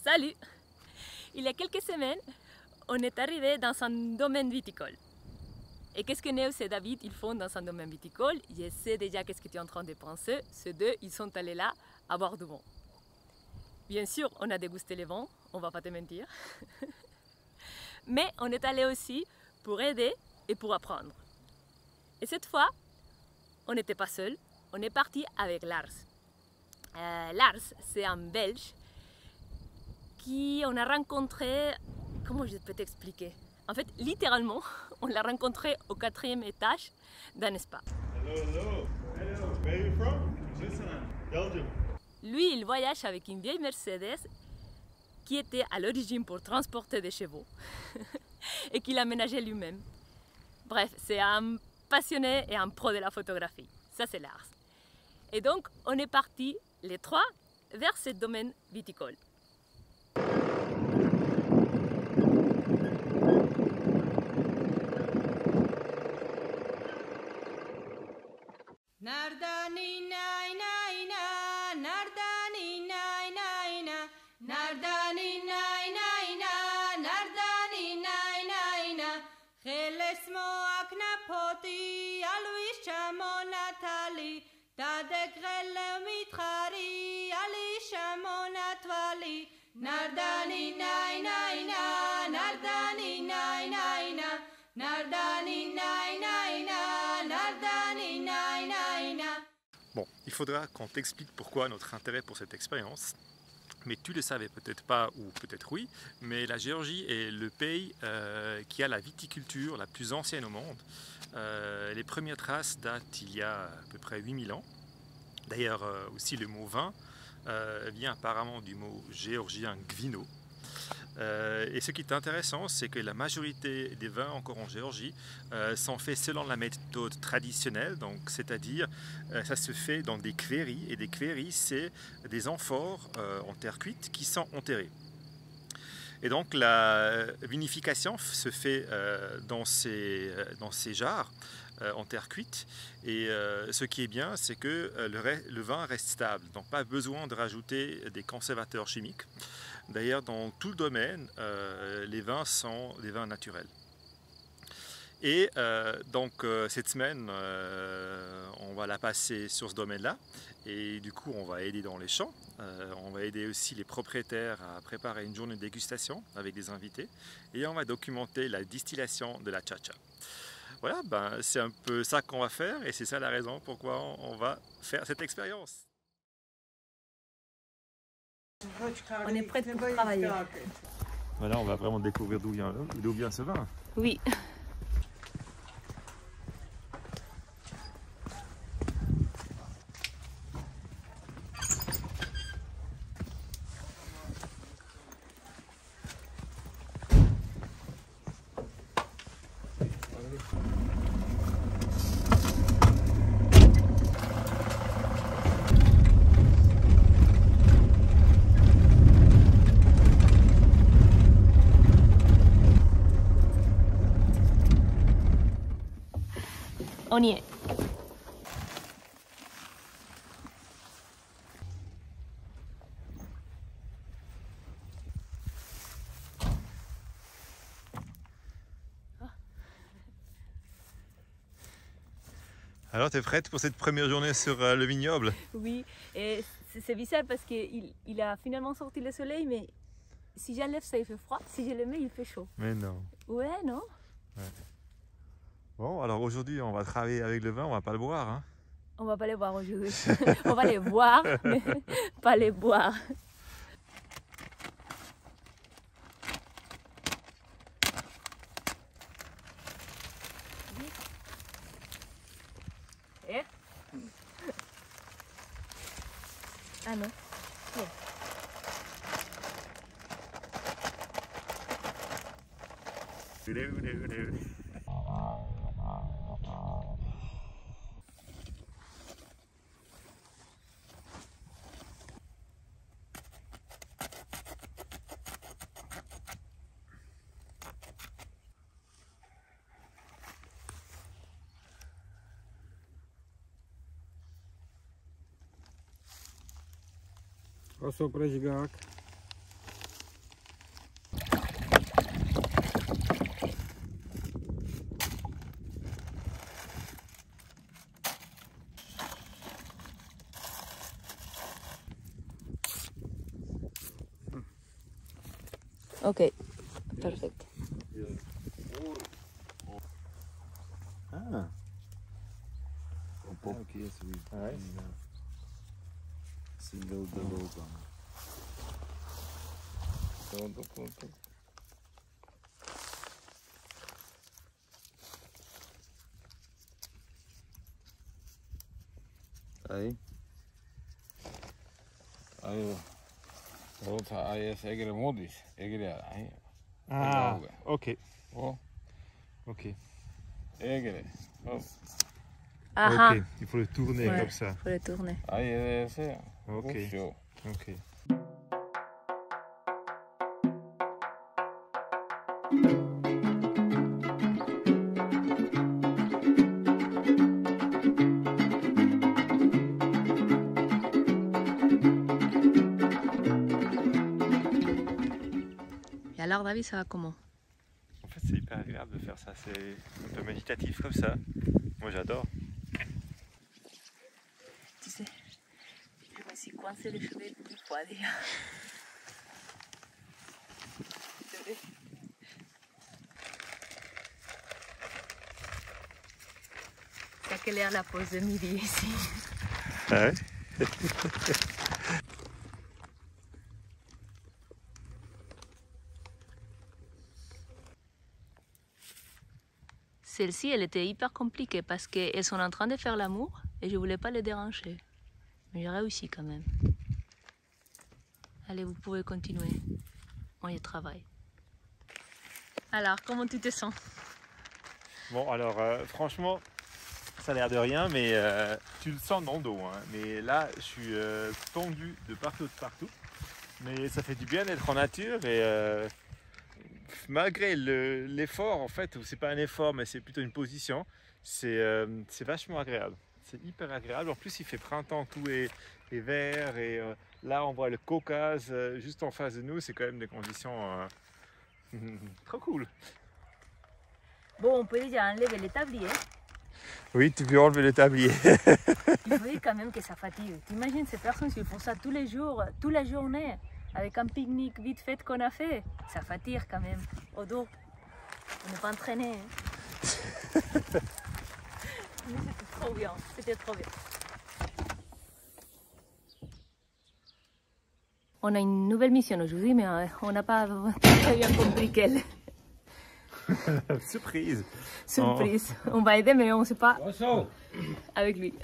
Salut! Il y a quelques semaines, on est arrivé dans un domaine viticole. Et qu'est-ce que Neus et David ils font dans un domaine viticole? Je sais déjà qu'est-ce que tu es en train de penser. Ces deux, ils sont allés là à boire du vin. Bien sûr, on a dégusté les vins, on va pas te mentir. Mais on est allé aussi pour aider et pour apprendre. Et cette fois, on n'était pas seul, on est parti avec Lars. Lars, c'est un Belge qui on a rencontré, comment je peux t'expliquer? En fait, littéralement, on l'a rencontré au 4e étage d'un spa. Hello, hello. Hello. Where are you from? Switzerland. Belgium. Lui, il voyage avec une vieille Mercedes qui était à l'origine pour transporter des chevaux et qu'il a aménagé lui-même. Bref, c'est un passionné et un pro de la photographie. Ça, c'est Lars. Et donc, on est partis, les trois, vers ce domaine viticole. Nardani nai nai na, Nardani nai nai na, Nardani nai nai na, Nardani nai nai na. Gelesmo aknapoti, Alois chamo Natali, Tadegrele mitrari, Ali chamo Natvali. Nardani nai nai na, Nardani nai nai na, Nardani nai nai na, Nardani nai nai na. Bon, il faudra qu'on t'explique pourquoi notre intérêt pour cette expérience. Mais tu le savais peut-être pas, ou peut-être oui, mais la Géorgie est le pays qui a la viticulture la plus ancienne au monde. Les premières traces datent il y a à peu près 8000 ans. D'ailleurs, aussi le mot vin vient apparemment du mot géorgien gvino. Et ce qui est intéressant, c'est que la majorité des vins encore en Géorgie sont faits selon la méthode traditionnelle, donc c'est-à-dire ça se fait dans des queries, et des queries c'est des amphores en terre cuite qui sont enterrés. Et donc la vinification se fait dans ces jarres en terre cuite, et ce qui est bien, c'est que le vin reste stable, donc pas besoin de rajouter des conservateurs chimiques. D'ailleurs, dans tout le domaine, les vins sont des vins naturels. Et donc cette semaine, on va la passer sur ce domaine-là, et du coup on va aider dans les champs. On va aider aussi les propriétaires à préparer une journée de dégustation avec des invités, et on va documenter la distillation de la chacha. Voilà, ben, c'est un peu ça qu'on va faire, et c'est ça la raison pourquoi on va faire cette expérience. On est prêts pour travailler. Voilà, on va vraiment découvrir d'où vient ce vin. Oui. On y est. Alors, tu es prête pour cette première journée sur le vignoble? Oui, et c'est bizarre parce qu'il a finalement sorti le soleil, mais si j'enlève ça, il fait froid. Si je le mets, il fait chaud. Mais non. Ouais, non? Ouais. Bon, alors aujourd'hui, on va travailler avec le vin, on va pas le boire, hein? On va pas les boire aujourd'hui. On va les voir, mais pas les boire. Eh? Ah non. Yeah. Osopra žigák. Ok, perfect. Ah. Ok, c'est oui. Ouais. C'est l'eau de l'eau. Pronto. Aí. Aí. Rota aí segre modis. Egre aí. Ah, ok. Oh, Ok. egre. Oh. Ah Ok, il faut le tourner Ouais. comme ça. faut le tourner. Aí c'est. Ok. Chaud. Ok. Et alors David, ça va comment? En fait, c'est hyper agréable de faire ça. C'est un peu méditatif comme ça. Moi, j'adore. Tu sais, je me suis coincé les cheveux 10 fois déjà. Désolée. C'est à quelle heure la pause de midi ici? Ah ouais. Celle-ci, elle était hyper compliquée parce qu'elles sont en train de faire l'amour et je voulais pas les déranger. Mais j'ai réussi quand même. Allez, vous pouvez continuer. On y travaille. Alors, comment tu te sens? Bon, alors, franchement, ça a l'air de rien, mais tu le sens dans le dos. Hein. Mais là, je suis tendu de partout. Mais ça fait du bien d'être en nature et malgré l'effort, en fait, c'est pas un effort, mais c'est plutôt une position, c'est vachement agréable. C'est hyper agréable. En plus, il fait printemps, tout est vert. Et là, on voit le Caucase juste en face de nous. C'est quand même des conditions trop cool. Bon, on peut déjà enlever les tabliers. Oui, tu peux enlever le tablier. Il faut dire quand même que ça fatigue. T'imagines ces personnes qui font ça tous les jours, toute la journée, avec un pique-nique vite fait qu'on a fait. Ça fatigue quand même, au dos. On n'est pas entraîné. Hein. Mais c'était trop bien, c'était trop bien. On a une nouvelle mission aujourd'hui, mais on n'a pas très bien compris quelle. Surprise. Surprise. On va aider, mais on ne sait pas avec lui.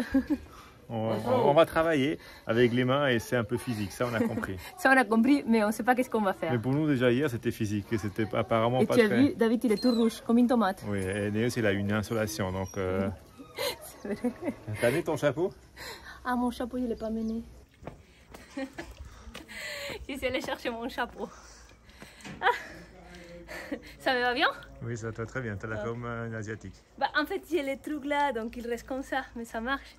On va travailler avec les mains et c'est un peu physique, ça on a compris. Ça on a compris, mais on ne sait pas qu'est-ce qu'on va faire. Mais pour nous déjà hier c'était physique et c'était apparemment Et pas tu as très... vu, David il est tout rouge, comme une tomate. Oui, et Néos il a une insolation donc... C'est vrai. T'as mis ton chapeau? Ah, mon chapeau il n'est pas mené. Je suis allée chercher mon chapeau. Ah. Ça me va bien? Oui, ça va très bien, t'as l'air comme un asiatique. Bah, en fait j'ai les trucs là, donc il reste comme ça, mais ça marche.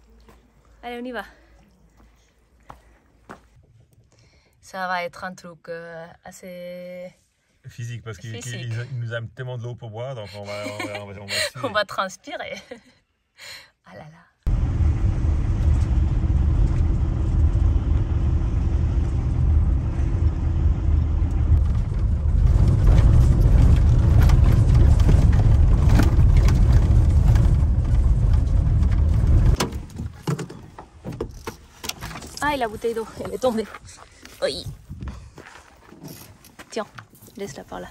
Allez, on y va. Ça va être un truc assez... Physique, parce qu'il Physique. nous a tellement de l'eau pour boire, donc on va On va transpirer. Ah là là. Ah, et la bouteille d'eau, elle est tombée. Oui. Tiens, laisse-la par là.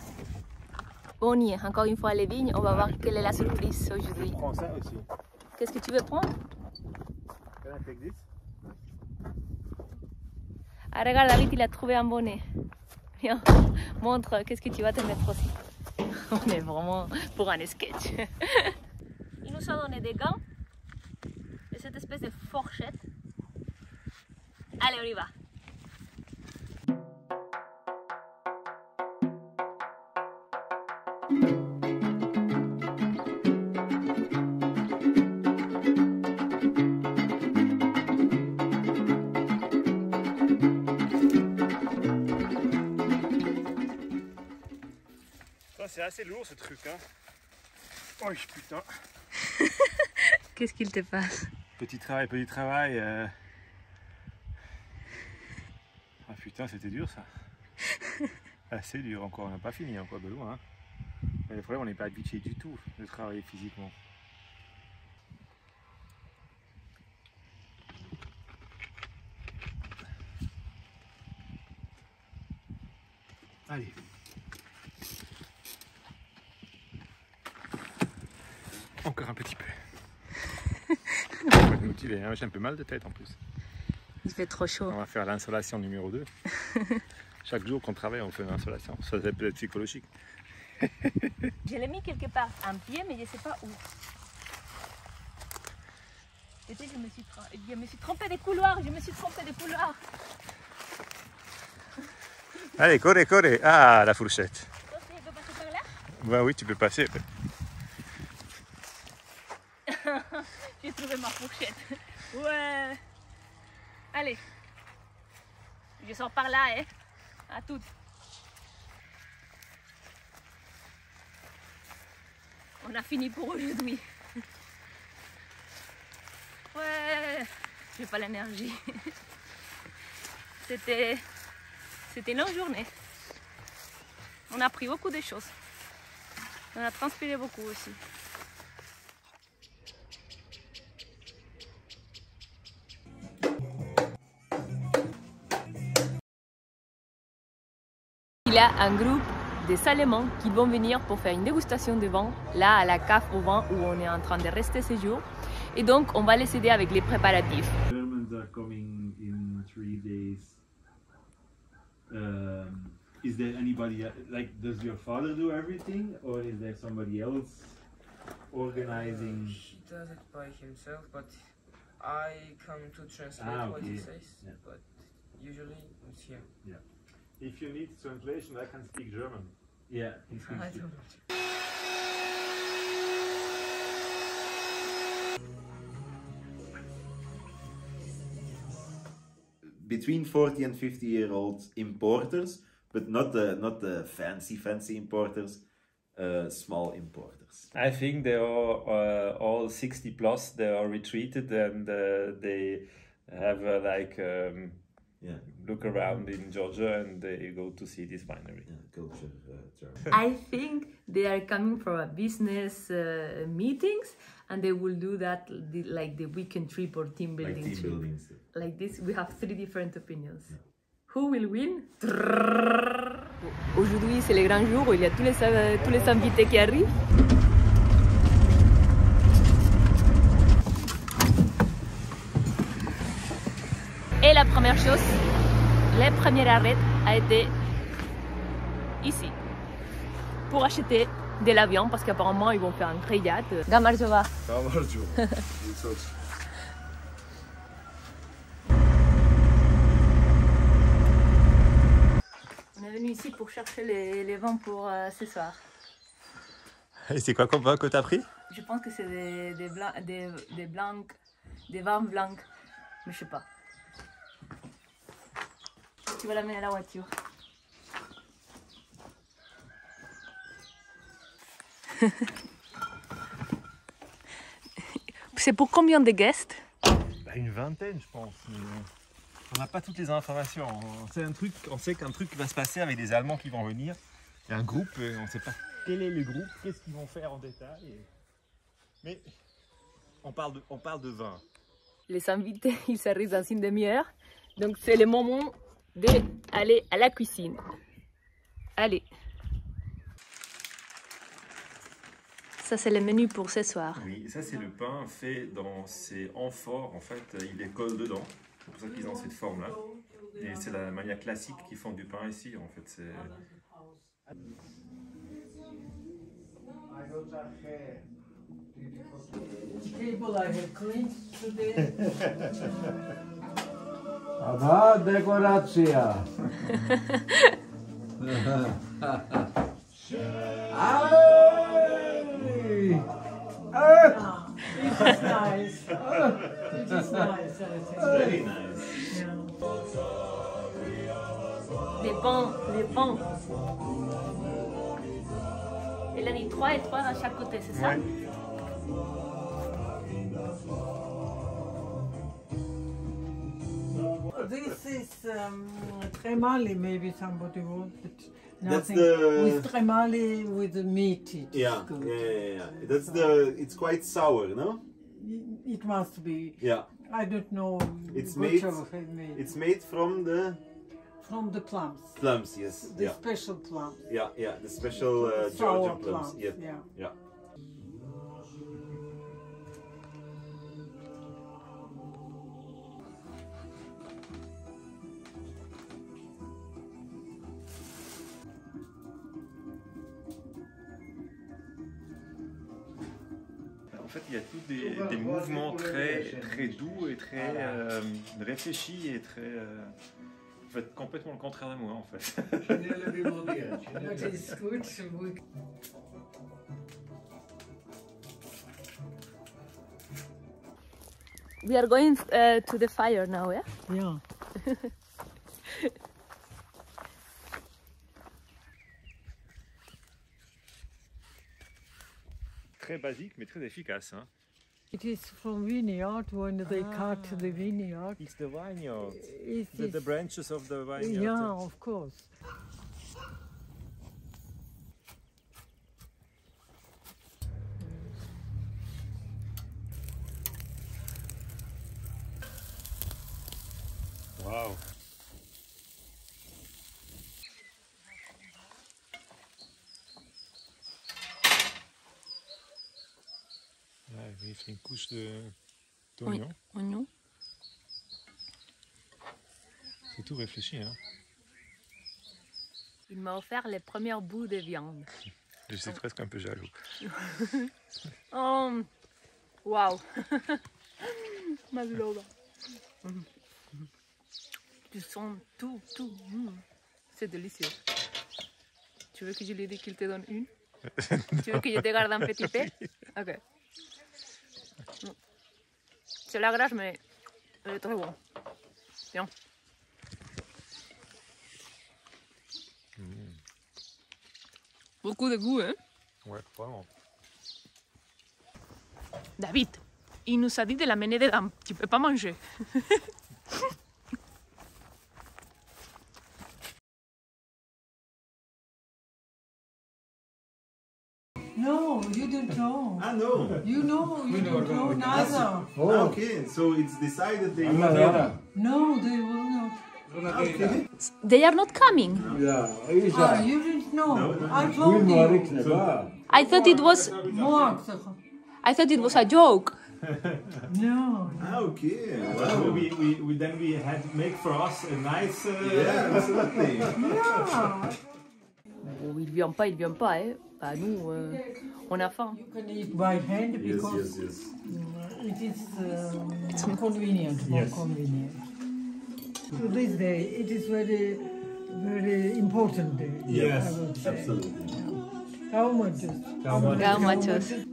Bon, on y est. Encore une fois, les vignes. On va voir quelle est la surprise aujourd'hui. Prends ça aussi. Qu'est-ce que tu veux prendre? Can I take this? Ah, regarde, David, il a trouvé un bonnet. Viens, montre, qu'est-ce que tu vas te mettre aussi. On est vraiment pour un sketch. Il nous a donné des gants et cette espèce de fourchette. Allez, on y va. C'est assez lourd ce truc, hein. Oh putain. Qu'est-ce qu'il te passe? Petit travail. Ah putain, c'était dur ça. Ah, c'est dur encore, on n'a pas fini encore de loin. Hein. Mais le problème, on n'est pas habitué du tout de travailler physiquement. Allez. Encore un petit peu. Je suis motivé, hein. J'ai un peu mal de tête en plus. Il fait trop chaud. On va faire l'insolation numéro 2. Chaque jour qu'on travaille, on fait une insolation. Ça peut être psychologique. Je l'ai mis quelque part, un pied, mais je ne sais pas où. Et puis je me suis trompée des couloirs, Allez, corre, corre. Ah, la fourchette. Je peux passer par là? Bah oui, tu peux passer. J'ai trouvé ma fourchette. Ouais. Allez. Je sors par là, hein. À toutes. On a fini pour aujourd'hui. Ouais. J'ai pas l'énergie. C'était une longue journée. On a appris beaucoup de choses. On a transpiré beaucoup aussi. Il y a un groupe des Allemands qui vont venir pour faire une dégustation de vin, là à la cave au vin où on est en train de rester ce jour. Et donc on va les aider avec les préparatifs. Germans are coming in 3 days. Is there anybody, like, does your father do everything, or is there somebody else organizing? He does it by himself, but I come to translate what he says. Yeah. But usually it's him. If you need translation, I can speak German. Yeah, I don't. Between 40 and 50-year-old importers, but not the fancy importers, small importers. I think they are all 60 plus. They are retreated and they have look around in Georgia and they go to see this winery. Yeah, culture German. I think they are coming for a business meetings and they will do that like the weekend trip or team building Like team trip. buildings. Like this, we have 3 different opinions. Who will win? Aujourd'hui, c'est le grand jour où il y a tous les invités qui arrivent. Et la première chose, le premier arrêt a été ici pour acheter de la viande parce qu'apparemment ils vont faire un grillade. Gamarjova. On est venu ici pour chercher les vins pour ce soir. Et c'est quoi comme vin que tu as pris? Je pense que c'est des vins blancs, mais je sais pas. Tu vas l'amener à la voiture. C'est pour combien de guests? Une vingtaine, je pense. On n'a pas toutes les informations. On sait qu'un truc va se passer avec des Allemands qui vont venir. Il y a un groupe, on ne sait pas quel est le groupe, qu'est-ce qu'ils vont faire en détail. Mais on parle de vin. Les invités, ils arrivent dans une demi-heure. Donc c'est le moment d'aller à la cuisine. Allez. Ça c'est le menu pour ce soir. Oui, ça c'est le pain fait dans ces amphores. En fait, il les colle dedans. C'est pour ça qu'ils ont cette forme-là. Et c'est la manière classique qu'ils font du pain ici. En fait, c'est... Ada dekoracja. Very nice. Les pains. Elle a dit 3 et 3 à chaque côté, c'est ça? Ouais. this is tremali, maybe somebody wants it. That's Nothing the- with tremali with the meat. It's Yeah, good. yeah. That's the. It's quite sour, no? It must be. Yeah. I don't know. It's which made- of it made. It's made from the From the plums. plums. Yes. The Yeah. special plums. Yeah. The special Sour Georgian plums. plums. Yeah. Yeah. En fait, il y a tous des mouvements très doux et très réfléchis et très. En fait, complètement le contraire de moi, en fait. But it's good. We are going to the fire now, yeah? Yeah. Très basique, mais très efficace. Hein. It is from vineyard when they cut the vineyard. It's the vineyard. It is, The branches of the vineyard. yeah, of course. Wow. Là, il fait une couche d'oignon. Oignon. C'est tout réfléchi. Hein. Il m'a offert les premiers bouts de viande. Je suis presque un peu jaloux. Oh, wow. Ma globe. Tu sens tout. C'est délicieux. Tu veux que je lui dise qu'il te donne une? Tu veux que je te garde un petit peu? Ok. C'est la grasse, mais elle est très bon. Tiens. Beaucoup de goût, hein? Ouais, vraiment. David, il nous a dit de l'amener dedans. Tu peux pas manger. No, you don't know. Ah no. You know, you don't know neither. Ah, okay, so it's decided they will Allora, No, they will not. Okay. They are not coming. Ah, you didn't know. I told you. I thought it was. More. I thought it was a joke. No. Ah, okay. So Wow. we then we had make for us a nice. Yeah, absolutely. Yeah. Oh, il vient pas, hein. Bah, nous, on a faim. You can eat by hand Yes, because yes. it is convenient, more convenient. To this day, it is very, very important day. Yes, I would say. absolutely. How much? How much is?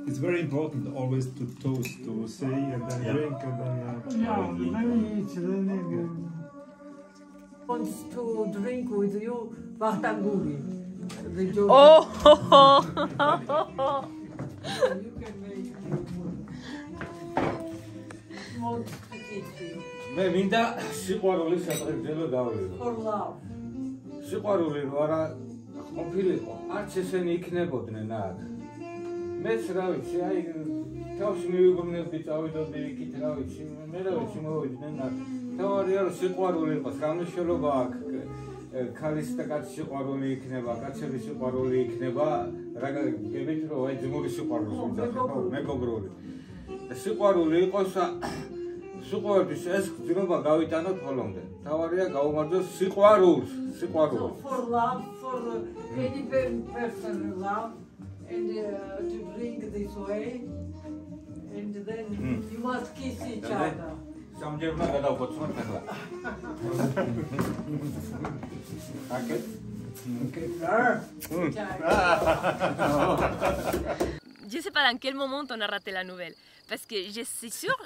It's very important always to toast, to say and then drink and then. No, then wants to drink with you Vahtanguri. The joke. Oh! You can make wants to teach you. მე მინდა სიყვარული სადღეგრძელო გავიღო. For love. სიყვარული რო არა ყოფილიყო, არც ესენი იქნებოდნენ აქ. მეც რა ვიცი, აი თავს მივიბრუნებდი, წავიდოდი იქით, რა ვიცი, მე რა ვიცი მოვიდნენ აქ. თავარია რომ სიყვარული იყოს, რა მნიშვნელობა აქვს? ქალის და კაცის სიყვარული იქნება, კაცების სიყვარული იქნება, რა გებით რომ აი ძმური სიყვარულს ვიძახებ, მეგობრული. სიყვარული იყოს სიყვარულის ეს გრძნობა გავიტანოთ ხოლმე. თავარია გაუმარჯოს სიყვარულს, So სიყვარულს. for love, for any person love, and to drink this way, and then you must kiss each other. სამჯერმა გადავხოცოთ ახლა. აკეთ. Je sais pas dans quel moment on a raté la nouvelle. Parce que je suis sûre.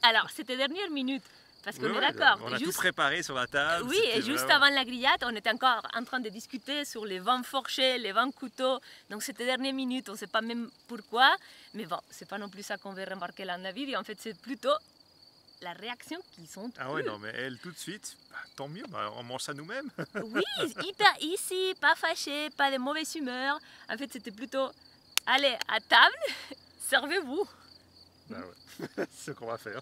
Alors, c'était dernière minute. Parce qu'on Ouais, est d'accord. On a Juste- tout préparé sur la table. Oui, c'était et juste vraiment- avant la grillade, on était encore en train de discuter sur les 20 fourchettes, les 20 couteaux. Donc c'était dernière minute, on ne sait pas même pourquoi. Mais bon, c'est pas non plus ça qu'on veut remarquer là en David. Et en fait, c'est plutôt la réaction qu'ils sont. Ah ouais, non, mais elle, tout de suite, bah, tant mieux, bah, on mange ça nous-mêmes. Oui, hyper easy, pas fâché, pas de mauvaise humeur. En fait, c'était plutôt, allez, à table, servez-vous. Bah ouais, c'est ce qu'on va faire.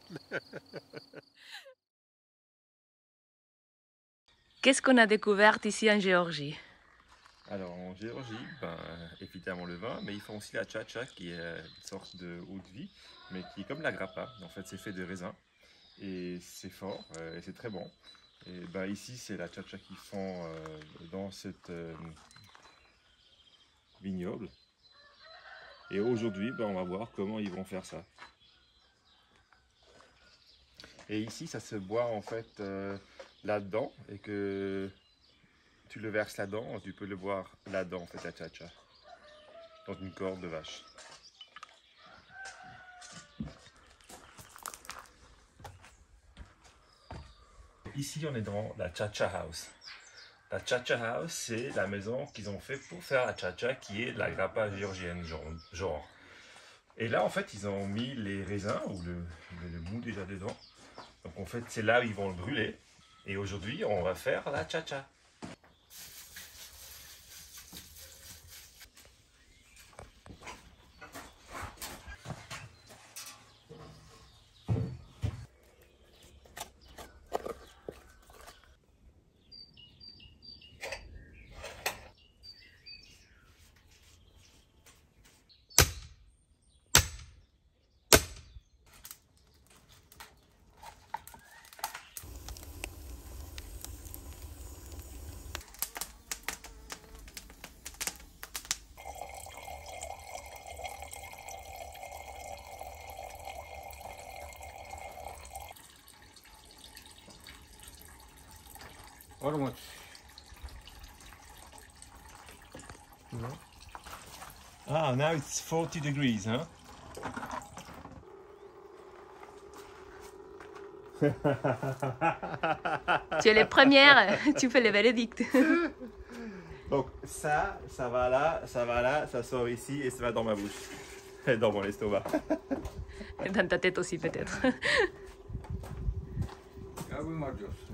Qu'est-ce qu'on a découvert ici en Géorgie? Alors en Géorgie, ben, évidemment le vin, mais ils font aussi la cha-cha qui est une sorte de eau de vie, mais qui est comme la grappa. En fait, c'est fait de raisin et c'est fort et c'est très bon. Et ben, ici, c'est la cha-cha qu'ils font dans cette vignoble. Et aujourd'hui, ben, on va voir comment ils vont faire ça. Et ici, ça se boit en fait là-dedans et que tu le verses là-dedans, tu peux le boire là-dedans en fait la cha-cha, dans une corde de vache. Ici, on est dans la cha-cha house. La cha-cha house, c'est la maison qu'ils ont fait pour faire la cha-cha, qui est de la grappa géorgienne, genre. Et là, en fait, ils ont mis les raisins ou le mou déjà dedans. Donc en fait, c'est là où ils vont le brûler. Et aujourd'hui, on va faire la cha-cha. Almost. Ah, now it's 40 degrees, huh? Tu es les premières, tu fais le verdict. Donc ça va là, ça sort ici et ça va dans ma bouche. Et dans mon estomac. Dans ta tête aussi peut-être.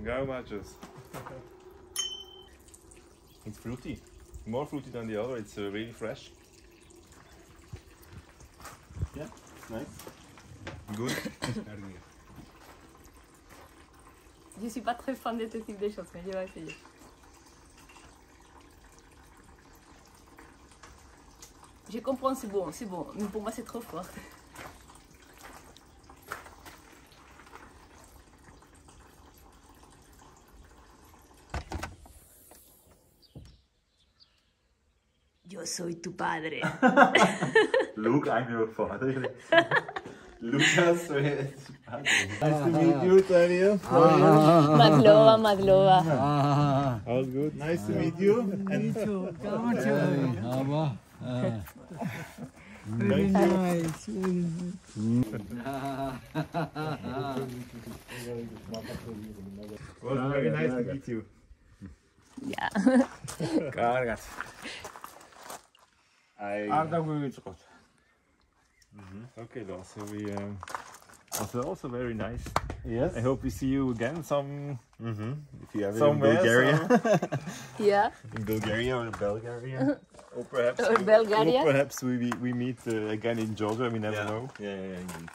Gaumachos. It's fruity. More fruity than the other, it's really fresh. Yeah, nice. Good. Je suis pas très fan de ce type de choses, mais je vais essayer. Je comprends, c'est bon, mais pour moi c'est trop fort. Yo soy tu padre. Luke, I'm your father. Lucas, nice to meet you, Tanya. Madlova, Madlova. All good. Nice to meet you. And Very nice. well, very nice to meet you. Yeah. Okay, so we also very nice. Yes. I hope we see you again If you ever in somewhere. Bulgaria, Yeah. in Bulgaria or Bulgaria. Or perhaps, Or Bulgaria. or perhaps we meet again in Georgia. We never know. Yeah, indeed.